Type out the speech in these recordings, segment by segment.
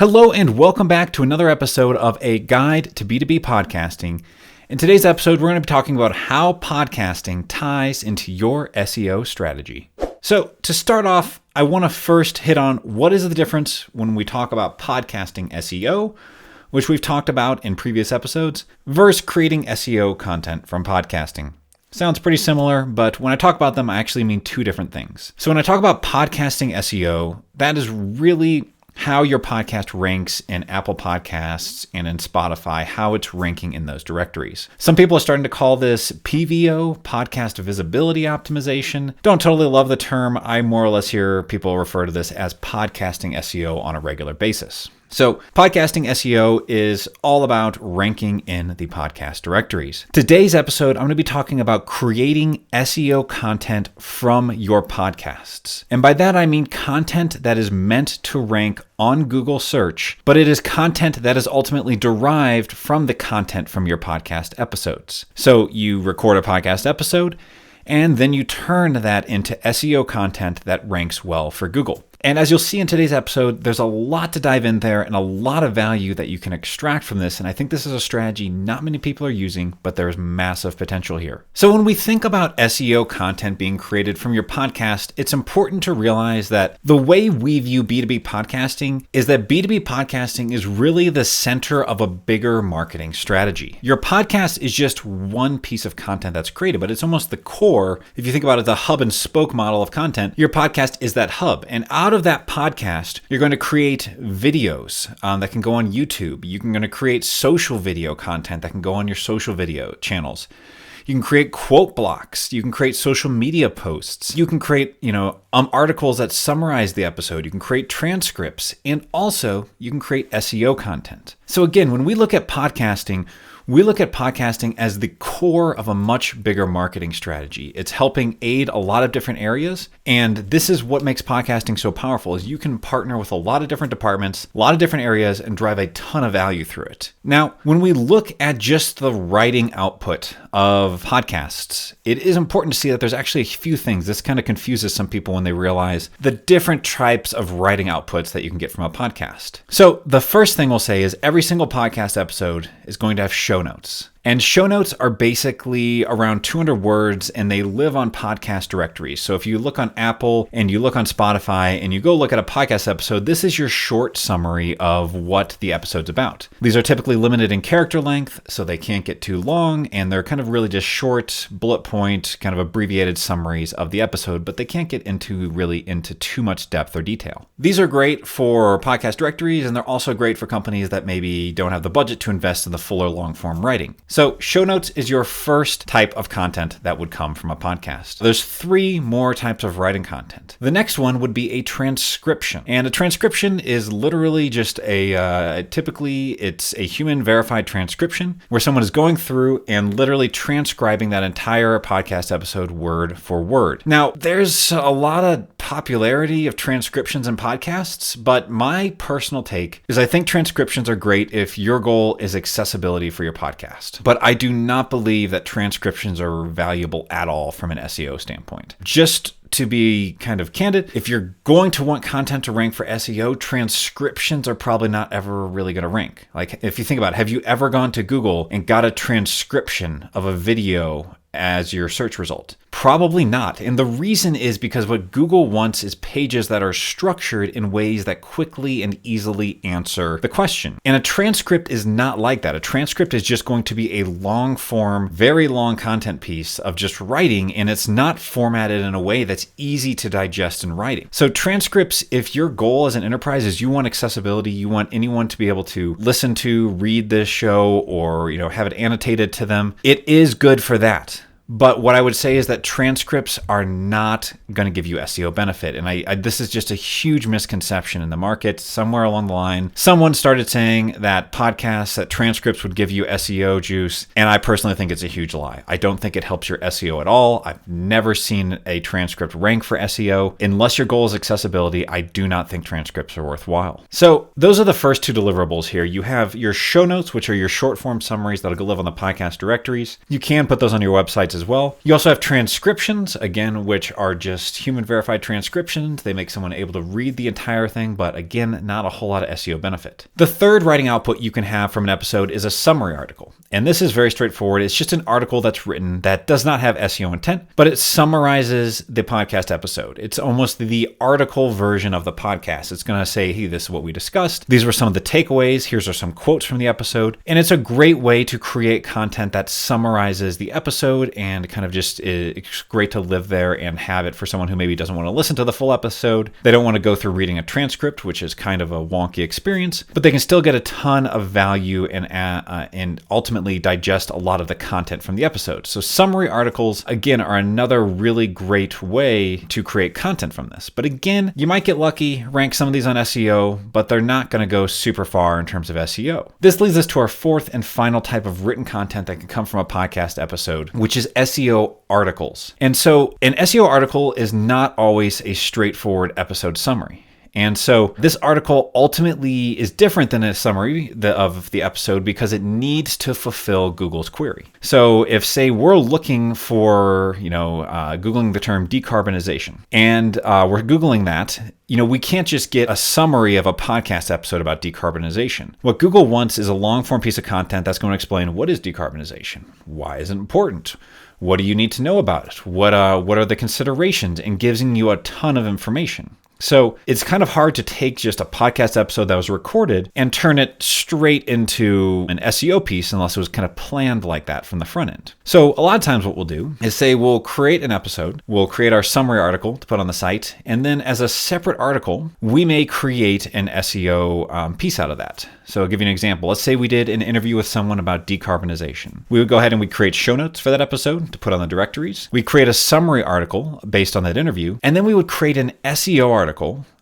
Hello and welcome back to another episode of A Guide to B2B Podcasting. In today's episode, we're going to be talking about how podcasting ties into your SEO strategy. So to start off, I want to first hit on what is the difference when we talk about podcasting SEO, which we've talked about in previous episodes, versus creating SEO content from podcasting. Sounds pretty similar, but when I talk about them, I actually mean two different things. So when I talk about podcasting SEO, that is really how your podcast ranks in Apple Podcasts and in Spotify, how it's ranking in those directories. Some people are starting to call this PVO, podcast visibility optimization. Don't totally love the term. I more or less hear people refer to this as podcasting SEO on a regular basis. So podcasting SEO is all about ranking in the podcast directories. Today's episode, I'm going to be talking about creating SEO content from your podcasts. And by that, I mean content that is meant to rank on Google search, but it is content that is ultimately derived from the content from your podcast episodes. So you record a podcast episode, and then you turn that into SEO content that ranks well for Google. And as you'll see in today's episode, there's a lot to dive in there and a lot of value that you can extract from this. And I think this is a strategy not many people are using, but there's massive potential here. So when we think about SEO content being created from your podcast, it's important to realize that the way we view B2B podcasting is that B2B podcasting is really the center of a bigger marketing strategy. Your podcast is just one piece of content that's created, but it's almost the core. If you think about it, the hub and spoke model of content, your podcast is that hub. And out of that podcast, you're going to create videos that can go on YouTube. You're going to create social video content that can go on your social video channels. You can create quote blocks. You can create social media posts. You can create, articles that summarize the episode. You can create transcripts, and also you can create SEO content. So again, when we look at podcasting, we look at podcasting as the core of a much bigger marketing strategy. It's helping aid a lot of different areas. And this is what makes podcasting so powerful is you can partner with a lot of different departments, a lot of different areas, and drive a ton of value through it. Now, when we look at just the writing output of podcasts, it is important to see that there's actually a few things. This kind of confuses some people when they realize the different types of writing outputs that you can get from a podcast. So the first thing we'll say is every single podcast episode is going to have show notes. And show notes are basically around 200 words and they live on podcast directories. So if you look on Apple and you look on Spotify and you go look at a podcast episode, this is your short summary of what the episode's about. These are typically limited in character length, so they can't get too long, and they're kind of really just short bullet point, kind of abbreviated summaries of the episode, but they can't get into too much depth or detail. These are great for podcast directories, and they're also great for companies that maybe don't have the budget to invest in the fuller long form writing. So show notes is your first type of content that would come from a podcast. There's three more types of writing content. The next one would be a transcription. And a transcription is literally just typically it's a human verified transcription where someone is going through and literally transcribing that entire podcast episode word for word. Now, there's a lot of popularity of transcriptions in podcasts, but my personal take is I think transcriptions are great if your goal is accessibility for your podcast. But I do not believe that transcriptions are valuable at all from an SEO standpoint. Just to be kind of candid, if you're going to want content to rank for SEO, transcriptions are probably not ever really going to rank. Like if you think about it, have you ever gone to Google and got a transcription of a video as your search result? Probably not. And the reason is because what Google wants is pages that are structured in ways that quickly and easily answer the question. And a transcript is not like that. A transcript is just going to be a long form, very long content piece of just writing, and it's not formatted in a way that's easy to digest in writing. So transcripts, if your goal as an enterprise is you want accessibility, you want anyone to be able to listen to, read this show, or have it annotated to them, it is good for that. But what I would say is that transcripts are not going to give you SEO benefit. And this is just a huge misconception in the market. Somewhere along the line, someone started saying that transcripts would give you SEO juice. And I personally think it's a huge lie. I don't think it helps your SEO at all. I've never seen a transcript rank for SEO. Unless your goal is accessibility, I do not think transcripts are worthwhile. So those are the first two deliverables here. You have your show notes, which are your short form summaries that'll go live on the podcast directories. You can put those on your website websites as well. You also have transcriptions, again, which are just human verified transcriptions. They make someone able to read the entire thing, but again, not a whole lot of SEO benefit. The third writing output you can have from an episode is a summary article. And this is very straightforward. It's just an article that's written that does not have SEO intent, but it summarizes the podcast episode. It's almost the article version of the podcast. It's going to say, hey, this is what we discussed. These were some of the takeaways. Here's are some quotes from the episode. And it's a great way to create content that summarizes the episode and kind of just, it's great to live there and have it for someone who maybe doesn't want to listen to the full episode. They don't want to go through reading a transcript, which is kind of a wonky experience, but they can still get a ton of value and ultimately digest a lot of the content from the episode. So summary articles, again, are another really great way to create content from this. But again, you might get lucky, rank some of these on SEO, but they're not going to go super far in terms of SEO. This leads us to our fourth and final type of written content that can come from a podcast episode, which is SEO articles. And so an SEO article is not always a straightforward episode summary. And so this article ultimately is different than a summary of the episode because it needs to fulfill Google's query. So if, say, we're looking for, Googling the term decarbonization, and we're Googling that, we can't just get a summary of a podcast episode about decarbonization. What Google wants is a long-form piece of content that's going to explain what is decarbonization, why is it important, what do you need to know about it, what are the considerations, and giving you a ton of information. So it's kind of hard to take just a podcast episode that was recorded and turn it straight into an SEO piece unless it was kind of planned like that from the front end. So a lot of times what we'll do is say we'll create an episode, we'll create our summary article to put on the site, and then as a separate article, we may create an SEO piece out of that. So I'll give you an example. Let's say we did an interview with someone about decarbonization. We would go ahead and we'd create show notes for that episode to put on the directories. We create a summary article based on that interview, and then we would create an SEO article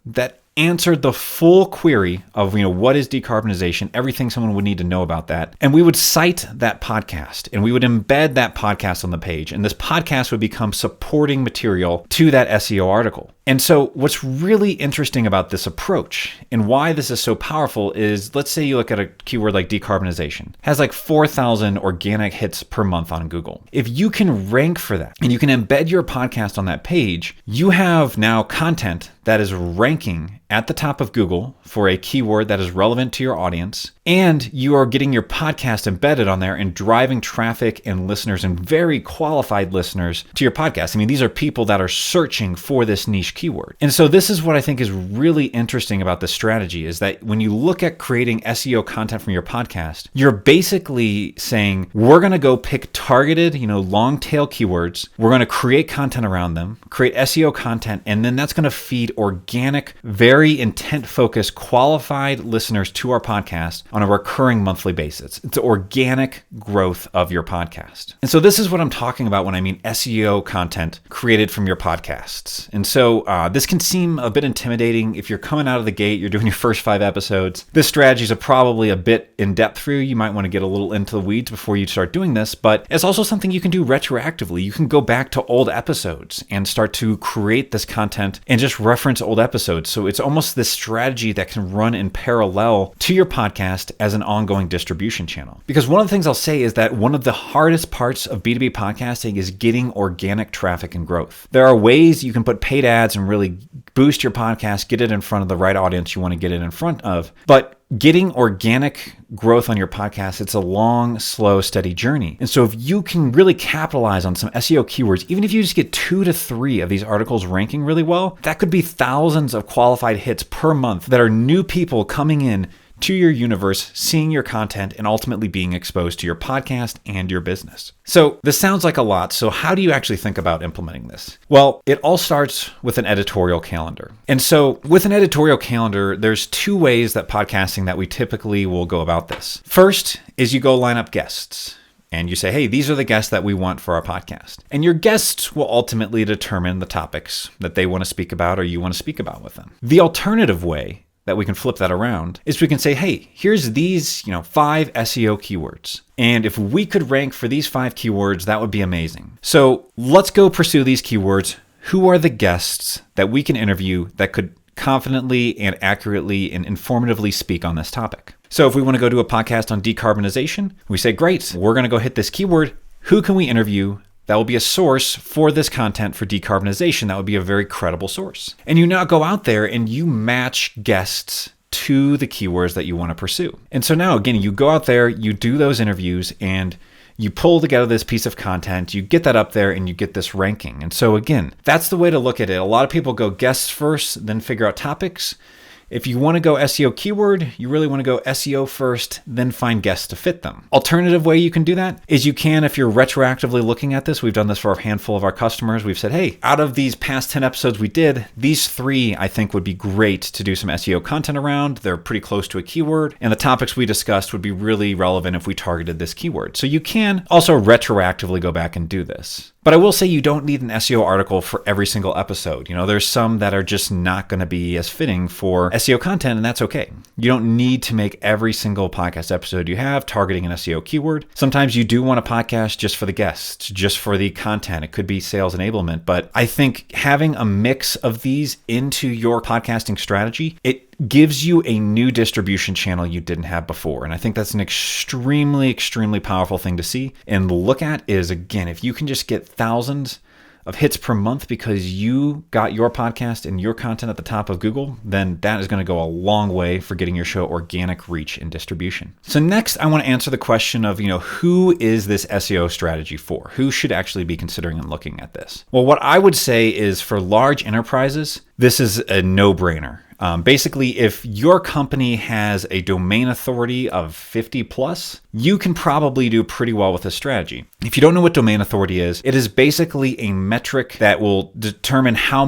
that answered the full query of, what is decarbonization, everything someone would need to know about that. And we would cite that podcast and we would embed that podcast on the page. And this podcast would become supporting material to that SEO article. And so what's really interesting about this approach and why this is so powerful is, let's say you look at a keyword like decarbonization, it has like 4,000 organic hits per month on Google. If you can rank for that and you can embed your podcast on that page, you have now content that is ranking at the top of Google for a keyword that is relevant to your audience, and you are getting your podcast embedded on there and driving traffic and listeners and very qualified listeners to your podcast. I mean, these are people that are searching for this niche keyword. And so this is what I think is really interesting about this strategy is that when you look at creating SEO content from your podcast, you're basically saying, we're going to go pick targeted, long tail keywords. We're going to create content around them, create SEO content, and then that's going to feed organic, very intent-focused, qualified listeners to our podcast on a recurring monthly basis. It's organic growth of your podcast. And so this is what I'm talking about when I mean SEO content created from your podcasts. And so this can seem a bit intimidating if you're coming out of the gate, you're doing your first 5 episodes. This strategy is probably a bit in depth for you. You might want to get a little into the weeds before you start doing this, but it's also something you can do retroactively. You can go back to old episodes and start to create this content and just reference old episodes. So it's almost this strategy that can run in parallel to your podcast as an ongoing distribution channel. Because one of the things I'll say is that one of the hardest parts of B2B podcasting is getting organic traffic and growth. There are ways you can put paid ads and really boost your podcast, get it in front of the right audience you want to get it in front of. But getting organic growth on your podcast, it's a long, slow, steady journey. And so if you can really capitalize on some SEO keywords, even if you just get 2 to 3 of these articles ranking really well, that could be thousands of qualified hits per month that are new people coming in to your universe, seeing your content, and ultimately being exposed to your podcast and your business. So this sounds like a lot. So how do you actually think about implementing this? Well, it all starts with an editorial calendar. And so with an editorial calendar, there's 2 ways that podcasting that we typically will go about this. First is you go line up guests. And you say, hey, these are the guests that we want for our podcast. And your guests will ultimately determine the topics that they want to speak about or you want to speak about with them. The alternative way that we can flip that around is we can say, hey, here's these, 5 SEO keywords. And if we could rank for these 5 keywords, that would be amazing. So let's go pursue these keywords. Who are the guests that we can interview that could confidently and accurately and informatively speak on this topic? So if we want to go do a podcast on decarbonization, we say, great, we're going to go hit this keyword. Who can we interview that will be a source for this content for decarbonization. That would be a very credible source. And you now go out there and you match guests to the keywords that you want to pursue. And so now, again, you go out there, you do those interviews, and you pull together this piece of content, you get that up there, and you get this ranking. And so again, that's the way to look at it. A lot of people go guests first, then figure out topics. If you want to go SEO keyword, you really want to go SEO first, then find guests to fit them. Alternative way you can do that is you can, if you're retroactively looking at this, we've done this for a handful of our customers. We've said, hey, out of these past 10 episodes we did, these 3 I think would be great to do some SEO content around. They're pretty close to a keyword, and the topics we discussed would be really relevant if we targeted this keyword. So you can also retroactively go back and do this. But I will say you don't need an SEO article for every single episode. There's some that are just not going to be as fitting for SEO content, and that's okay. You don't need to make every single podcast episode you have targeting an SEO keyword. Sometimes you do want a podcast just for the guests, just for the content. It could be sales enablement, but I think having a mix of these into your podcasting strategy, it gives you a new distribution channel you didn't have before. And I think that's an extremely, extremely powerful thing to see and look at is, again, if you can just get thousands of hits per month because you got your podcast and your content at the top of Google, then that is going to go a long way for getting your show organic reach and distribution. So next, I want to answer the question of, who is this SEO strategy for? Who should actually be considering and looking at this? Well, what I would say is for large enterprises, this is a no-brainer. Basically, if your company has a domain authority of 50 plus, you can probably do pretty well with this strategy. If you don't know what domain authority is, it is basically a metric that will determine how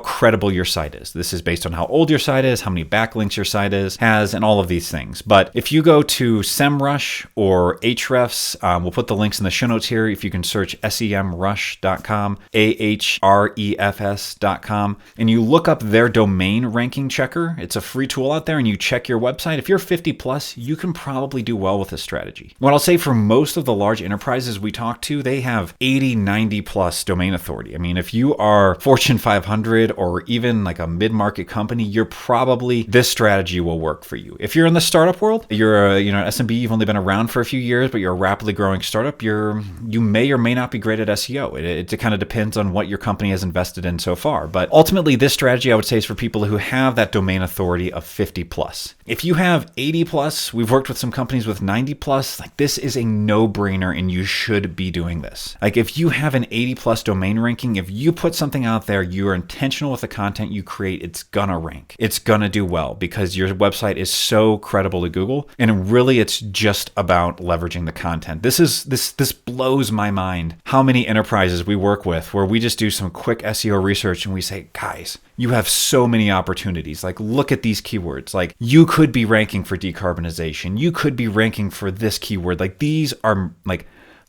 credible your site is. This is based on how old your site is, how many backlinks your site has, and all of these things. But if you go to SEMrush or Ahrefs, we'll put the links in the show notes here. If you can search semrush.com, ahrefs.com, and you look up their domain ranking checker. It's a free tool out there, and you check your website. If you're 50 plus, you can probably do well with this strategy. What I'll say for most of the large enterprises we talk to, they have 80, 90 plus domain authority. I mean, if you are Fortune 500 or even like a mid-market company, this strategy will work for you. If you're in the startup world, you're an SMB, you've only been around for a few years, but you're a rapidly growing startup, you may or may not be great at SEO. It kind of depends on what your company has invested in so far. But ultimately, this strategy I would say is for people who have that domain authority of 50 plus. If you have 80 plus, we've worked with some companies with 90 plus, this is a no-brainer and you should be doing this. If you have an 80 plus domain ranking, if you put something out there, you're intentional with the content you create, it's gonna rank. It's gonna do well because your website is so credible to Google, and really it's just about leveraging the content. This blows my mind how many enterprises we work with where we just do some quick SEO research and we say, guys, you have so many opportunities. Look at these keywords. You could be ranking for decarbonization. You could be ranking for this keyword. These are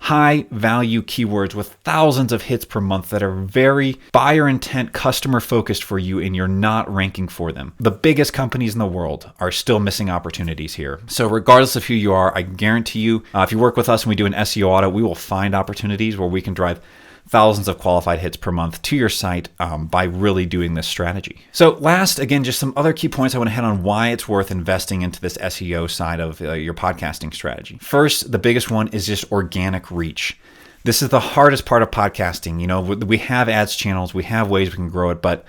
high value keywords with thousands of hits per month that are very buyer intent, customer focused for you, and you're not ranking for them. The biggest companies in the world are still missing opportunities here. So regardless of who you are, I guarantee you, if you work with us and we do an SEO audit, we will find opportunities where we can drive thousands of qualified hits per month to your site by really doing this strategy. So last, again, just some other key points I want to hit on why it's worth investing into this SEO side of your podcasting strategy. First, the biggest one is just organic reach. This is the hardest part of podcasting. We have ads channels, we have ways we can grow it, but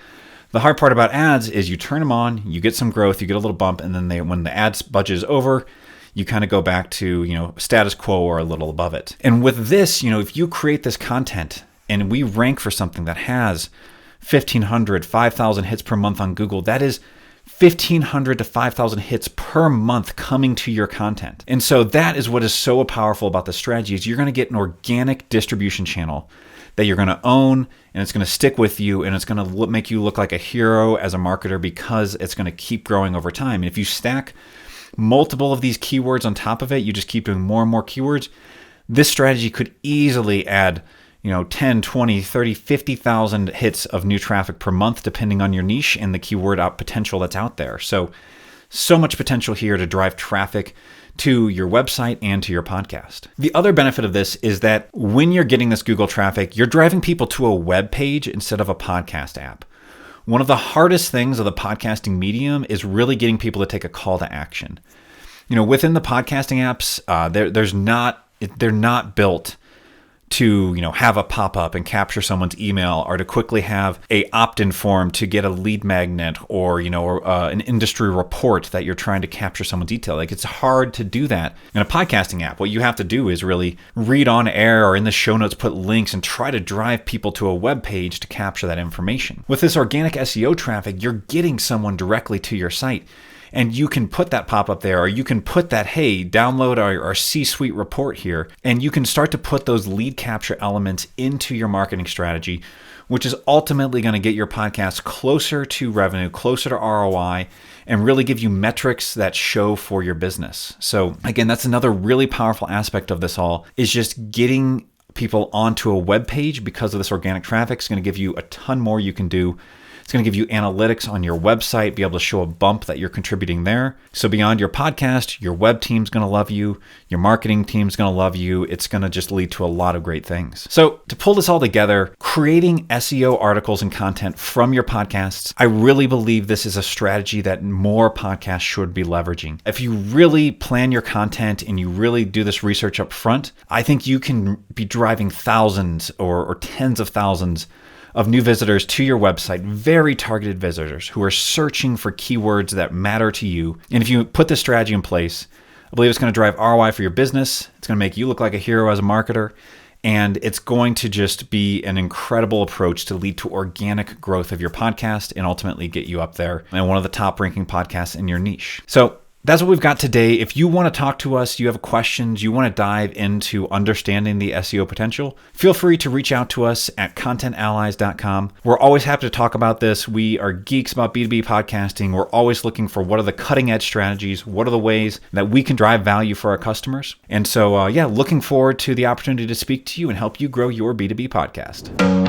the hard part about ads is you turn them on, you get some growth, you get a little bump, and then when the ads budget is over, you kind of go back to, status quo or a little above it. And with this, if you create this content and we rank for something that has 1,500, 5,000 hits per month on Google, that is 1,500 to 5,000 hits per month coming to your content. And so that is what is so powerful about this strategy is you're going to get an organic distribution channel that you're going to own, and it's going to stick with you, and it's going to make you look like a hero as a marketer because it's going to keep growing over time. And if you stack multiple of these keywords on top of it, you just keep doing more and more keywords, this strategy could easily add 10, 20, 30, 50,000 hits of new traffic per month, depending on your niche and the keyword potential that's out there. So much potential here to drive traffic to your website and to your podcast. The other benefit of this is that when you're getting this Google traffic, you're driving people to a web page instead of a podcast app. One of the hardest things of the podcasting medium is really getting people to take a call to action. Within the podcasting apps, they're not built to, have a pop-up and capture someone's email, or to quickly have a opt-in form to get a lead magnet, or, an industry report that you're trying to capture someone's detail. Like, it's hard to do that in a podcasting app. What you have to do is really read on air or in the show notes, put links and try to drive people to a web page to capture that information. With this organic SEO traffic, you're getting someone directly to your site. And you can put that pop-up there, or you can put that, hey, download our C-suite report here. And you can start to put those lead capture elements into your marketing strategy, which is ultimately going to get your podcast closer to revenue, closer to ROI, and really give you metrics that show for your business. So again, that's another really powerful aspect of this all, is just getting people onto a web page because of this organic traffic. It's going to give you a ton more you can do. It's going to give you analytics on your website, be able to show a bump that you're contributing there. So beyond your podcast, your web team's going to love you. Your marketing team's going to love you. It's going to just lead to a lot of great things. So to pull this all together, creating SEO articles and content from your podcasts, I really believe this is a strategy that more podcasts should be leveraging. If you really plan your content and you really do this research up front, I think you can be driving thousands or tens of thousands of new visitors to your website, very targeted visitors who are searching for keywords that matter to you. And if you put this strategy in place, I believe it's going to drive ROI for your business. It's going to make you look like a hero as a marketer. And it's going to just be an incredible approach to lead to organic growth of your podcast and ultimately get you up there and one of the top ranking podcasts in your niche. So that's what we've got today. If you want to talk to us, you have questions, you want to dive into understanding the SEO potential, feel free to reach out to us at contentallies.com. We're always happy to talk about this. We are geeks about B2B podcasting. We're always looking for what are the cutting edge strategies, what are the ways that we can drive value for our customers. And so, looking forward to the opportunity to speak to you and help you grow your B2B podcast.